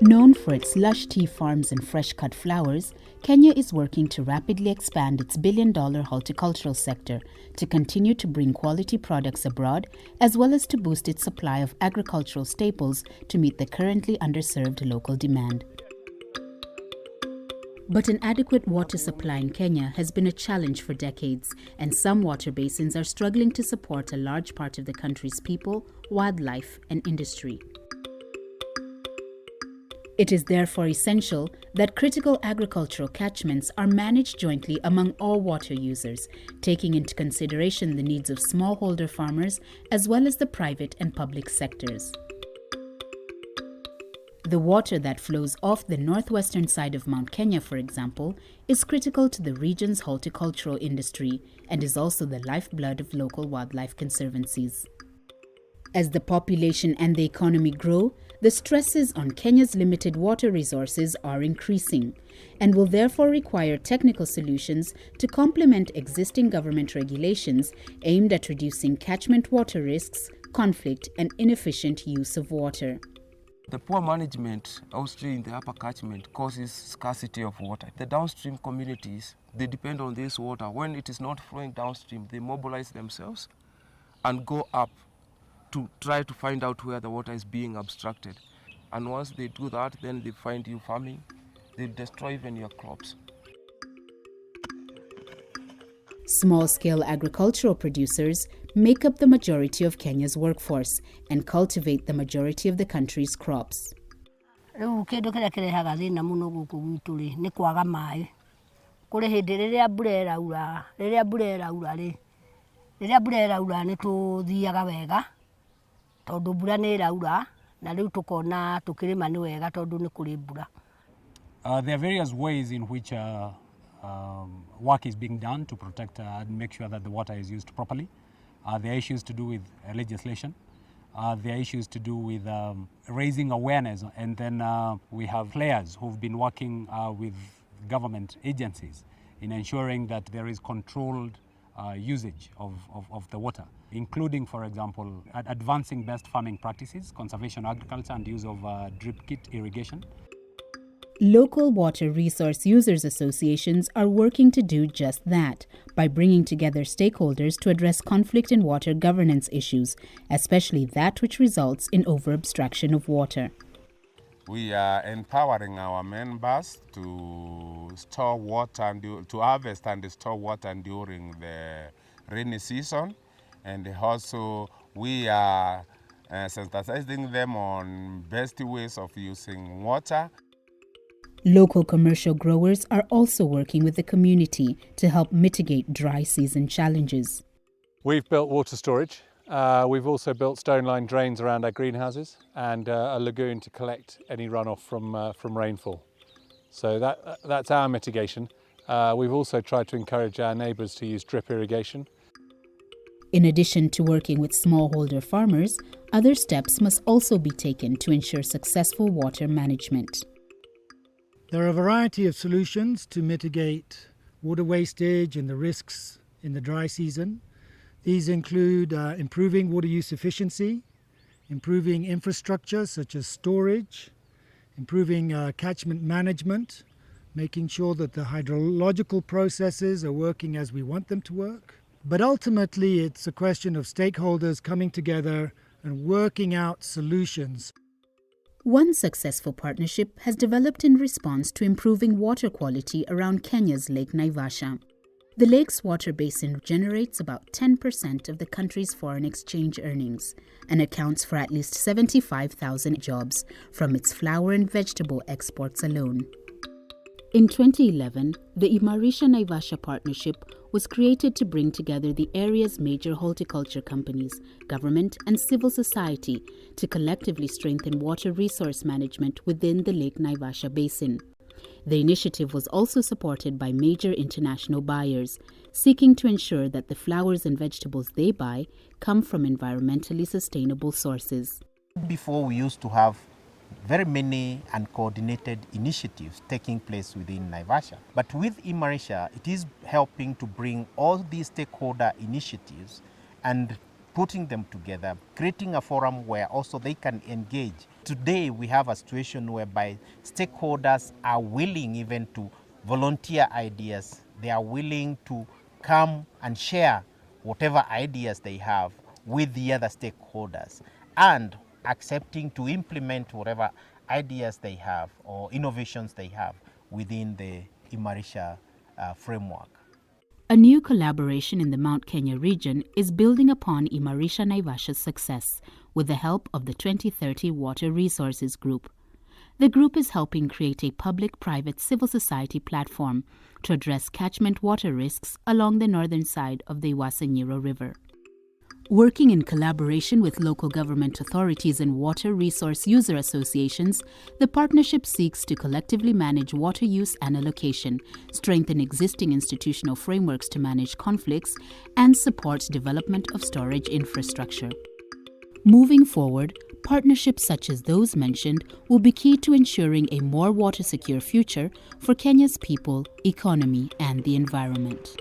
Known for its lush tea farms and fresh-cut flowers, Kenya is working to rapidly expand its billion-dollar horticultural sector to continue to bring quality products abroad, as well as to boost its supply of agricultural staples to meet the currently underserved local demand. But an adequate water supply in Kenya has been a challenge for decades, and some water basins are struggling to support a large part of the country's people, wildlife, and industry. It is therefore essential that critical agricultural catchments are managed jointly among all water users, taking into consideration the needs of smallholder farmers as well as the private and public sectors. The water that flows off the northwestern side of Mount Kenya, for example, is critical to the region's horticultural industry and is also the lifeblood of local wildlife conservancies. As the population and the economy grow, the stresses on Kenya's limited water resources are increasing and will therefore require technical solutions to complement existing government regulations aimed at reducing catchment water risks, conflict, and inefficient use of water. The poor management upstream in the upper catchment causes scarcity of water. The downstream communities, they depend on this water. When it is not flowing downstream, they mobilize themselves and go up to try to find out where the water is being abstracted. And once they do that, then they find you farming, they destroy even your crops. Small-scale agricultural producers make up the majority of Kenya's workforce and cultivate the majority of the country's crops. There are various ways in which work is being done to protect and make sure that the water is used properly. There are issues to do with legislation. There are issues to do with raising awareness. And then we have players who've been working with government agencies in ensuring that there is controlled usage of the water, including, for example, advancing best farming practices, conservation agriculture, and use of drip kit irrigation. Local water resource users associations are working to do just that by bringing together stakeholders to address conflict in water governance issues, especially that which results in over-abstraction of water. We are empowering our members to store water and to harvest and store water during the rainy season, and also we are sensitizing them on best ways of using water. Local commercial growers are also working with the community to help mitigate dry season challenges. We've built water storage. We've also built stone-lined drains around our greenhouses and a lagoon to collect any runoff from rainfall. So that's our mitigation. We've also tried to encourage our neighbours to use drip irrigation. In addition to working with smallholder farmers, other steps must also be taken to ensure successful water management. There are a variety of solutions to mitigate water wastage and the risks in the dry season. These include improving water use efficiency, improving infrastructure such as storage, improving catchment management, making sure that the hydrological processes are working as we want them to work. But ultimately, it's a question of stakeholders coming together and working out solutions. One successful partnership has developed in response to improving water quality around Kenya's Lake Naivasha. The lake's water basin generates about 10% of the country's foreign exchange earnings and accounts for at least 75,000 jobs from its flower and vegetable exports alone. In 2011, the Imarisha Naivasha Partnership was created to bring together the area's major horticulture companies, government, and civil society to collectively strengthen water resource management within the Lake Naivasha Basin. The initiative was also supported by major international buyers, seeking to ensure that the flowers and vegetables they buy come from environmentally sustainable sources. Before, we used to have very many uncoordinated initiatives taking place within Naivasha. But with Imarisha, it is helping to bring all these stakeholder initiatives and putting them together, creating a forum where also they can engage. Today we have a situation whereby stakeholders are willing even to volunteer ideas. They are willing to come and share whatever ideas they have with the other stakeholders and accepting to implement whatever ideas they have or innovations they have within the Imarisha framework. A new collaboration in the Mount Kenya region is building upon Imarisha Naivasha's success with the help of the 2030 Water Resources Group. The group is helping create a public-private civil society platform to address catchment water risks along the northern side of the Ewaso Ng'iro River. Working in collaboration with local government authorities and water resource user associations, the partnership seeks to collectively manage water use and allocation, strengthen existing institutional frameworks to manage conflicts, and support development of storage infrastructure. Moving forward, partnerships such as those mentioned will be key to ensuring a more water-secure future for Kenya's people, economy, and the environment.